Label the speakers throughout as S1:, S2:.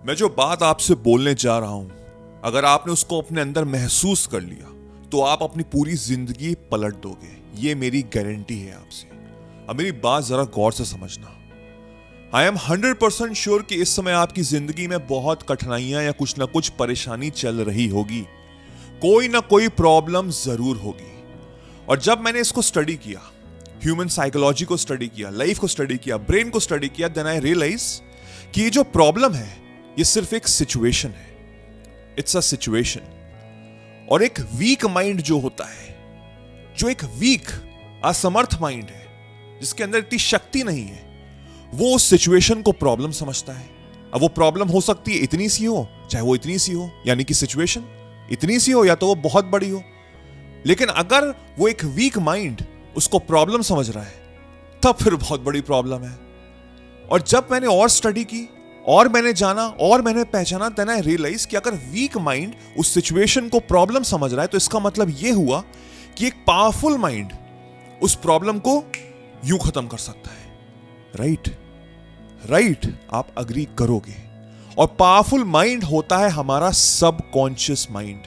S1: मैं जो बात आपसे बोलने जा रहा हूं, अगर आपने उसको अपने अंदर महसूस कर लिया तो आप अपनी पूरी जिंदगी पलट दोगे। ये मेरी गारंटी है आपसे। अब मेरी बात जरा गौर से समझना। आई एम 100% श्योर कि इस समय आपकी जिंदगी में बहुत कठिनाइयां या कुछ ना कुछ परेशानी चल रही होगी, कोई ना कोई प्रॉब्लम जरूर होगी। और जब मैंने इसको स्टडी किया, ह्यूमन साइकोलॉजी को स्टडी किया, लाइफ को स्टडी किया, ब्रेन को स्टडी किया, देन आई रियलाइज कि ये जो प्रॉब्लम है ये सिर्फ एक सिचुएशन है। It's a situation. और एक वीक माइंड जो होता है, जो एक वीक असमर्थ माइंड है, जिसके अंदर इतनी शक्ति नहीं है, वो उस सिचुएशन को प्रॉब्लम समझता है। अब वो प्रॉब्लम हो सकती है इतनी सी हो, चाहे वो इतनी सी हो, यानी कि सिचुएशन इतनी सी हो या तो वो बहुत बड़ी हो। लेकिन अगर वो एक वीक माइंड उसको प्रॉब्लम समझ रहा है, तब फिर बहुत बड़ी प्रॉब्लम है। और जब मैंने और स्टडी की और मैंने जाना और मैंने पहचाना, देन आई रियलाइज कि अगर वीक माइंड उस सिचुएशन को प्रॉब्लम समझ रहा है तो इसका मतलब यह हुआ कि एक पावरफुल माइंड उस प्रॉब्लम को यूं खत्म कर सकता है। राइट, आप अग्री करोगे। और पावरफुल माइंड होता है हमारा सबकॉन्शियस माइंड।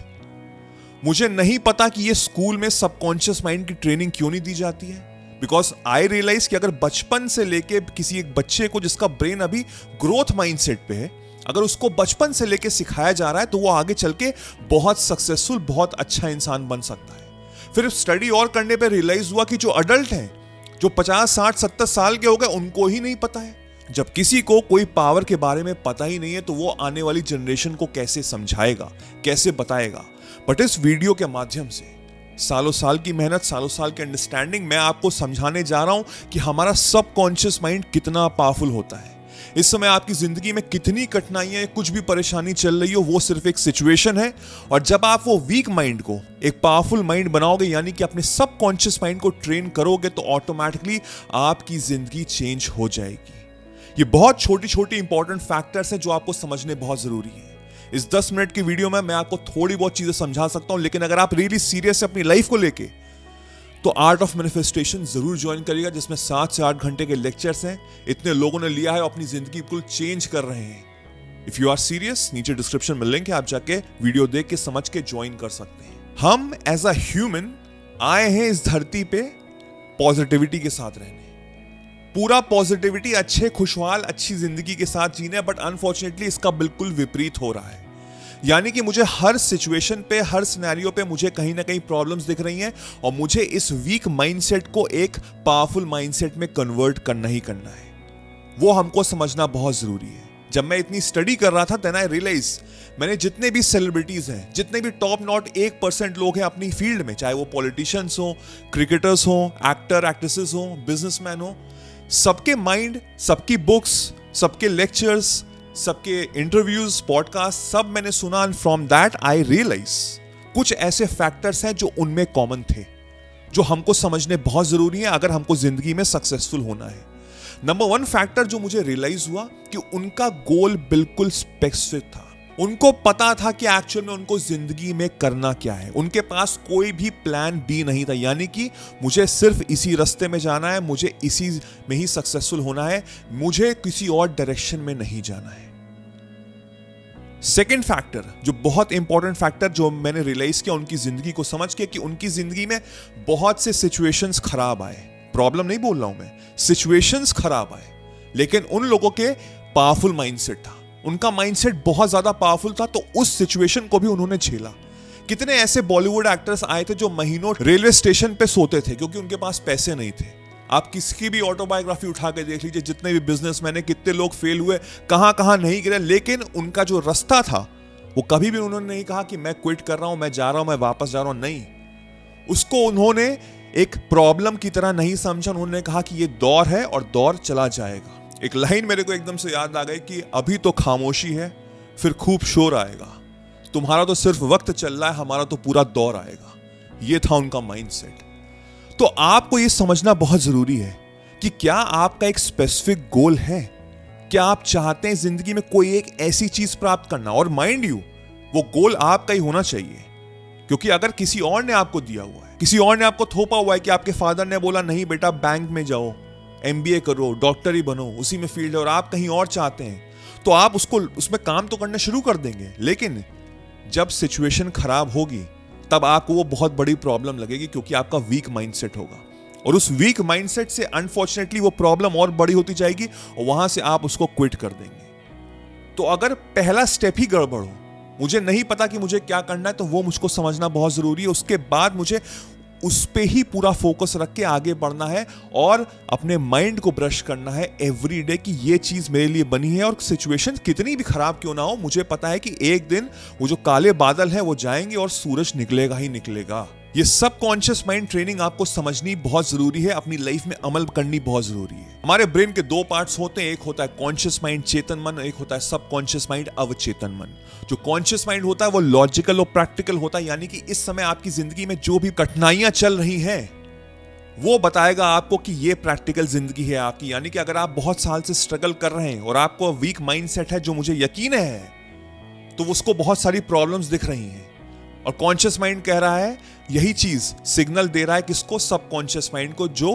S1: मुझे नहीं पता कि ये स्कूल में सबकॉन्शियस माइंड की ट्रेनिंग क्यों नहीं दी जाती है, बिकॉज आई रियलाइज कि अगर बचपन से लेके किसी एक बच्चे को जिसका ब्रेन अभी ग्रोथ माइंडसेट पे है, अगर उसको बचपन से लेके सिखाया जा रहा है तो वो आगे चल के बहुत सक्सेसफुल, बहुत अच्छा इंसान बन सकता है। फिर स्टडी और करने पे रियलाइज हुआ कि जो अडल्ट हैं, जो 50, 60, 70 साल के हो गए, उनको ही नहीं पता है। जब किसी को कोई पावर के बारे में पता ही नहीं है तो वो आने वाली जनरेशन को कैसे समझाएगा, कैसे बताएगा। बट इस वीडियो के माध्यम से सालों साल की मेहनत, सालों साल की अंडरस्टैंडिंग, मैं आपको समझाने जा रहा हूं कि हमारा सबकॉन्शियस माइंड कितना पावरफुल होता है। इस समय आपकी जिंदगी में कितनी कठिनाइयां, कुछ भी परेशानी चल रही हो, वो सिर्फ एक सिचुएशन है। और जब आप वो वीक माइंड को एक पावरफुल माइंड बनाओगे, यानी कि अपने सबकॉन्शियस माइंड को ट्रेन करोगे, तो ऑटोमेटिकली आपकी जिंदगी चेंज हो जाएगी। ये बहुत छोटी छोटी इंपॉर्टेंट फैक्टर्स हैं जो आपको समझने बहुत जरूरी है। इस 10 मिनट की वीडियो में मैं आपको थोड़ी बहुत चीजें समझा सकता हूं, लेकिन अगर आप रियली सीरियस है अपनी लाइफ को लेके, तो आर्ट ऑफ मैनिफेस्टेशन जरूर ज्वाइन करिएगा, जिसमें 7 से 8 घंटे के लेक्चर्स हैं। इतने लोगों ने लिया है और अपनी जिंदगी बिल्कुल चेंज कर रहे हैं। इफ यू आर सीरियस, नीचे डिस्क्रिप्शन में लिंक है, आप जाके वीडियो देख के समझ के ज्वाइन कर सकते हैं। हम एज अ ह्यूमन आए हैं इस धरती पे पॉजिटिविटी के साथ रहने, पूरा पॉजिटिविटी, अच्छे खुशहाल अच्छी जिंदगी के साथ जीने। बट अनफॉर्चुनेटली इसका बिल्कुल विपरीत हो रहा है। यानी कि मुझे हर सिचुएशन पे, हर सिनेरियो पे मुझे कहीं ना कहीं प्रॉब्लम्स दिख रही हैं और मुझे इस वीक माइंडसेट को एक पावरफुल माइंडसेट में कन्वर्ट करना ही करना है। वो हमको समझना बहुत जरूरी है। जब मैं इतनी स्टडी कर रहा था, देन आई रियलाइज, मैंने जितने भी सेलिब्रिटीज हैं, जितने भी टॉप नॉट 1% लोग हैं अपनी फील्ड में, चाहे वो पॉलिटिशियंस हो, क्रिकेटर्स हो, एक्टर एक्ट्रेसेस हो, बिजनेसमैन हो, सबके माइंड, सबकी बुक्स, सबके लेक्चर्स, सबके इंटरव्यूज, पॉडकास्ट, सब मैंने सुना। And from that I realise कुछ ऐसे फैक्टर्स हैं जो उनमें कॉमन थे, जो हमको समझने बहुत जरूरी है अगर हमको जिंदगी में सक्सेसफुल होना है। नंबर 1 फैक्टर जो मुझे रियलाइज हुआ कि उनका गोल बिल्कुल स्पेसिफिक था। उनको पता था कि एक्चुअल में उनको जिंदगी में करना क्या है। उनके पास कोई भी प्लान बी नहीं था, यानी कि मुझे सिर्फ इसी रास्ते में जाना है, मुझे इसी में ही सक्सेसफुल होना है, मुझे किसी और डायरेक्शन में नहीं जाना है। सेकेंड फैक्टर, जो बहुत इंपॉर्टेंट फैक्टर जो मैंने रियलाइज किया उनकी जिंदगी को समझ के, कि उनकी जिंदगी में बहुत से सिचुएशंस खराब आए। प्रॉब्लम नहीं बोल रहा हूं मैं, सिचुएशंस खराब आए, लेकिन उन लोगों के पावरफुल माइंडसेट था। उनका माइंडसेट बहुत ज्यादा पावरफुल था, तो उस सिचुएशन को भी उन्होंने झेला। कितने ऐसे बॉलीवुड एक्टर्स आए थे जो महीनों रेलवे स्टेशन पे सोते थे क्योंकि उनके पास पैसे नहीं थे। आप किसकी भी ऑटोबायोग्राफी उठा के देख लीजिए, जितने भी बिजनेसमैन हैं, कितने लोग फेल हुए, कहां कहां नहीं गिरे, लेकिन उनका जो रास्ता था वो कभी भी उन्होंने नहीं कहा कि मैं क्विट कर रहा हूं, मैं जा रहा हूं, मैं वापस जा रहा हूं। नहीं, उसको उन्होंने एक प्रॉब्लम की तरह नहीं समझा। उन्होंने कहा कि ये दौर है और दौर चला जाएगा। एक लाइन मेरे को एकदम से याद आ गई कि अभी तो खामोशी है, फिर खूब शोर आएगा। तुम्हारा तो सिर्फ वक्त चल रहा है, हमारा तो पूरा दौर आएगा। ये था उनका माइंडसेट। तो आपको ये समझना बहुत जरूरी है कि क्या आपका एक स्पेसिफिक गोल है? क्या आप चाहते हैं जिंदगी में कोई एक ऐसी चीज प्राप्त करना? और माइंड यू, वो गोल आपका ही होना चाहिए, क्योंकि अगर किसी और ने आपको दिया हुआ है, किसी और ने आपको थोपा हुआ है कि आपके फादर ने बोला नहीं बेटा बैंक में जाओ, MBA करो, डॉक्टर ही बनो, उसी में फील्ड है, और आप कहीं और चाहते हैं, तो आप उसमें काम तो करना शुरू कर देंगे, लेकिन जब सिचुएशन खराब होगी तब आपको वो बहुत बड़ी प्रॉब्लम लगेगी, क्योंकि आपका वीक माइंडसेट होगा। और उस वीक माइंडसेट से अनफॉर्चुनेटली वो प्रॉब्लम और बड़ी होती जाएगी और वहां से आप उसको क्विट कर देंगे। तो अगर पहला स्टेप ही गड़बड़ हो, मुझे नहीं पता कि मुझे क्या करना है, तो वो मुझको समझना बहुत जरूरी है। उसके बाद मुझे उस पे ही पूरा फोकस रख के आगे बढ़ना है और अपने माइंड को ब्रश करना है एवरी डे कि ये चीज मेरे लिए बनी है, और सिचुएशन कितनी भी खराब क्यों ना हो, मुझे पता है कि एक दिन वो जो काले बादल हैं वो जाएंगे और सूरज निकलेगा ही निकलेगा। ये सबकॉन्शियस माइंड ट्रेनिंग आपको समझनी बहुत जरूरी है, अपनी लाइफ में अमल करनी बहुत जरूरी है। हमारे ब्रेन के दो पार्ट्स होते हैं, एक होता है कॉन्शियस माइंड चेतन मन, एक होता है सबकॉन्शियस माइंड अवचेतन मन। जो कॉन्शियस माइंड होता है वो लॉजिकल और प्रैक्टिकल होता है, यानी कि इस समय आपकी जिंदगी में जो भी कठिनाइयां चल रही हैं वो बताएगा आपको कि ये प्रैक्टिकल जिंदगी है आपकी। यानी कि अगर आप बहुत साल से स्ट्रगल कर रहे हैं और आपको वीक माइंडसेट है, जो मुझे यकीन है, तो उसको बहुत सारी प्रॉब्लम्स दिख रही हैं, और कॉन्शियस माइंड कह रहा है, यही चीज सिग्नल दे रहा है किसको, सबकॉन्शियस माइंड को, जो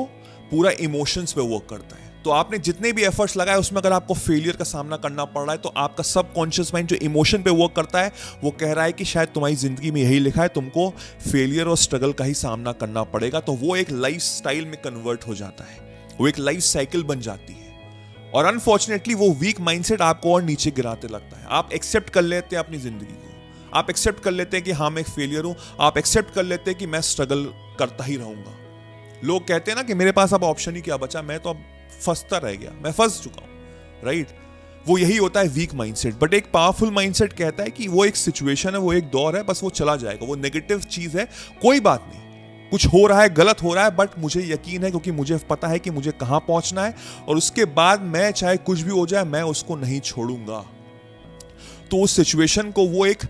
S1: पूरा इमोशंस पे वर्क करता है। तो आपने जितने भी एफर्ट्स लगाए उसमें अगर आपको फेलियर का सामना करना पड़ रहा है, तो आपका सबकॉन्शियस माइंड जो इमोशन पे वर्क करता है वो कह रहा है कि शायद तुम्हारी जिंदगी में यही लिखा है, तुमको फेलियर और स्ट्रगल का ही सामना करना पड़ेगा। तो वो एक लाइफ स्टाइल में कन्वर्ट हो जाता है, वो एक लाइफ साइकिल बन जाती है, और अनफॉर्चुनेटली वो वीक माइंडसेट आपको और नीचे गिराते लगता है। आप एक्सेप्ट कर लेते हैं अपनी जिंदगी को, आप एक्सेप्ट कर लेते हैं कि हाँ मैं एक फेलियर हूं, आप एक्सेप्ट कर लेते हैं कि मैं स्ट्रगल करता ही रहूंगा। लोग कहते हैं ना कि मेरे पास अब ऑप्शन ही क्या बचा, मैं तो अब फंसता रह गया, मैं फंस चुका हूं, राइट। वो यही होता है वीक माइंडसेट। बट एक पावरफुल माइंडसेट कहता है कि वो एक सिचुएशन है, वो एक दौर है, बस वो चला जाएगा, वो नेगेटिव चीज है, कोई बात नहीं, कुछ हो रहा है, गलत हो रहा है, बट मुझे यकीन है, क्योंकि मुझे पता है कि मुझे कहां पहुंचना है, और उसके बाद मैं चाहे कुछ भी हो जाए मैं उसको नहीं छोड़ूंगा। तो उस सिचुएशन को वो एक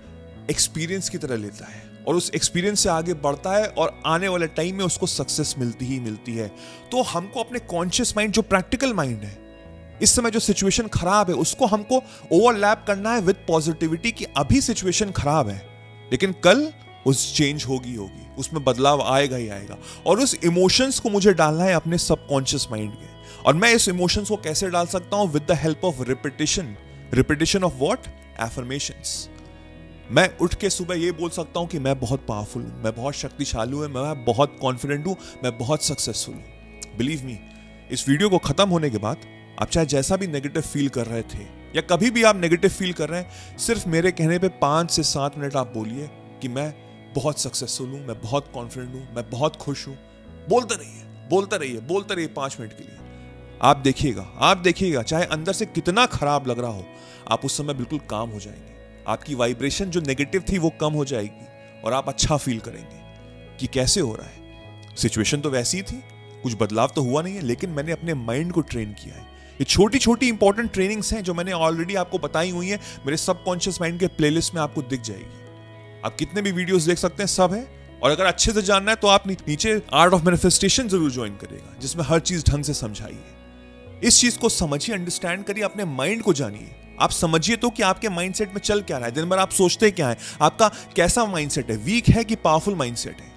S1: एक्सपीरियंस की तरह लेता है और उस एक्सपीरियंस से आगे बढ़ता है, और आने वाले टाइम में उसको सक्सेस मिलती ही मिलती है। तो हमको अपने कॉन्शियस माइंड, जो प्रैक्टिकल माइंड है, इस समय जो सिचुएशन खराब है उसको हमको ओवरलैप करना है विद पॉजिटिविटी कि अभी सिचुएशन खराब है, लेकिन कल उस चेंज होगी, उसमें बदलाव आएगा ही आएगा। और उस इमोशंस को मुझे डालना है अपने सबकॉन्शियस माइंड के, और मैं इस इमोशंस को कैसे डाल सकता हूं, with the help of repetition of what, affirmations. मैं उठ के सुबह ये बोल सकता हूं कि मैं बहुत पावरफुल हूं, मैं बहुत शक्तिशाली हूं, मैं बहुत कॉन्फिडेंट हूं, मैं बहुत सक्सेसफुल हूं। बिलीव मी, इस वीडियो को खत्म होने के बाद आप चाहे जैसा भी नेगेटिव फील कर रहे थे, या कभी भी आप नेगेटिव फील कर रहे हैं, सिर्फ मेरे कहने पे 5 से 7 मिनट आप बोलिए कि मैं बहुत सक्सेसफुल हूं, मैं बहुत कॉन्फिडेंट हूं, मैं बहुत खुश हूं। बोलते रहिए 5 मिनट के लिए। आप देखिएगा चाहे अंदर से कितना खराब लग रहा हो, आप उस समय बिल्कुल काम हो जाएंगे। आपकी वाइब्रेशन जो नेगेटिव थी वो कम हो जाएगी, और आप अच्छा फील करेंगे कि कैसे हो रहा है। सिचुएशन तो वैसी ही थी, कुछ बदलाव तो हुआ नहीं है, लेकिन मैंने अपने माइंड को ट्रेन किया है। ये छोटी छोटी इंपॉर्टेंट ट्रेनिंग्स हैं जो मैंने ऑलरेडी आपको बताई हुई है, मेरे सबकॉन्शियस माइंड के प्लेलिस्ट में आपको दिख जाएगी। आप कितने भी वीडियोस देख सकते हैं, सब है। और अगर अच्छे से जानना है तो आप नीचे आर्ट ऑफ मैनिफेस्टेशन जरूर ज्वाइन करिएगा, जिसमें हर चीज ढंग से समझाई है। इस चीज को समझिए, अंडरस्टैंड करिए, अपने माइंड को जानिए। आप समझिए तो कि आपके माइंडसेट में चल क्या रहा है, दिन भर आप सोचते क्या है, आपका कैसा माइंडसेट है, वीक है कि पावरफुल माइंडसेट है।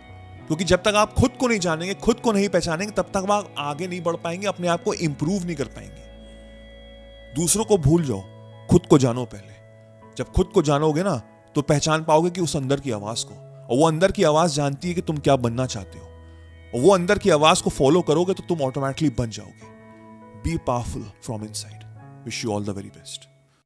S1: क्योंकि जब तक आप खुद को नहीं जानेंगे, खुद को नहीं पहचानेंगे, तब तक आप आगे नहीं बढ़ पाएंगे, अपने आप को इंप्रूव नहीं कर पाएंगे। दूसरों को भूल जाओ, खुद को जानो पहले। जब खुद को जानोगे ना, तो पहचान पाओगे कि उस अंदर की आवाज को, और वो अंदर की आवाज जानती है कि तुम क्या बनना चाहते हो, और वो अंदर की आवाज को फॉलो करोगे तो तुम ऑटोमेटिकली बन जाओगे। B powerful from inside. Wish you all the very best.